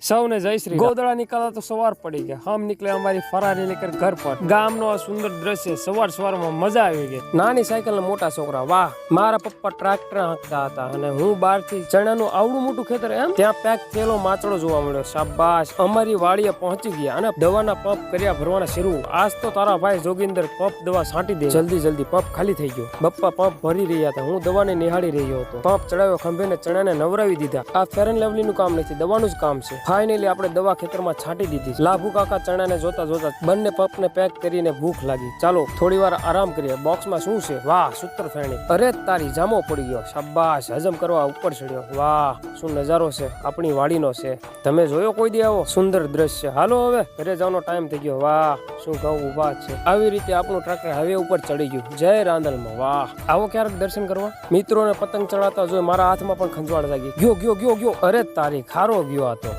સૌને જય શ્રી ગોદડા નીકળતા તો સવાર પડી ગયા. હમ નીકળે અમારી ફરારી લેકર ઘર પર. ગામનો આ સુંદર દ્રશ્ય. સવારમાં મજા આવી ગઈ. નાની સાયકલ ને મોટા છોકરા. વાહ, મારા પપ્પા ટ્રેક્ટર હાંકતા હતા અને હું બહારથી ચણાનું આવડું મોટું ખેતર એમ ત્યાં પેક થયેલો માચડો જોવા મળ્યો. શાબાશ, અમારી વાડીએ પહોંચી ગયા અને દવાના પંપ કર્યા ભરવાના શરૂ. આજ તો તારા ભાઈ જોગિંદર પંપ દવા છાંટી દે. જલ્દી પંપ ખાલી થઈ ગયો. બપ્પા પંપ ભરી રહ્યા હતા, હું દવાને નિહાળી રહ્યો હતો. પંપ ચડાવ્યો ખંભે ને ચણાને નવરાવી દીધા. આ ફેર એન્ડ લવલી નું કામ નથી, દવાનું જ કામ છે. ફાઇનલી આપણે દવા ખેતરમાં છાંટી દીધી. લાભુ કાકા ચણાને જોતા બંને પંપને પેક કરીને ભૂખ લાગી. ચાલો થોડી વાર આરામ કરીએ. બોક્સમાં શું છે? વાહ, સૂત્ર ફેણી. અરે તારી જામો પડી ગયો. શાબાશ, હજમ કરવા ઉપર ચડ્યો. વાહ, શું નજારો છે, આપણી વાડીનો છે. તમે જોયો કોઈ દી આવો સુંદર દ્રશ્ય? હાલો હવે ઘરે જવાનો ટાઈમ થઈ ગયો. વાહ, શું ઘઉં ઉભા છે. આવી રીતે આપણું ટ્રેક્ટર હાઈવે ઉપર ચડી ગયું. જય રાંદલમાં. વાહ, આવો ક્યારેક દર્શન કરવા. મિત્રોને પતંગ ચડાવતા જોઈ મારા હાથમાં પણ ખંજવાળ લાગી. ગયો. અરે તારી ખારો ગયો આ તો.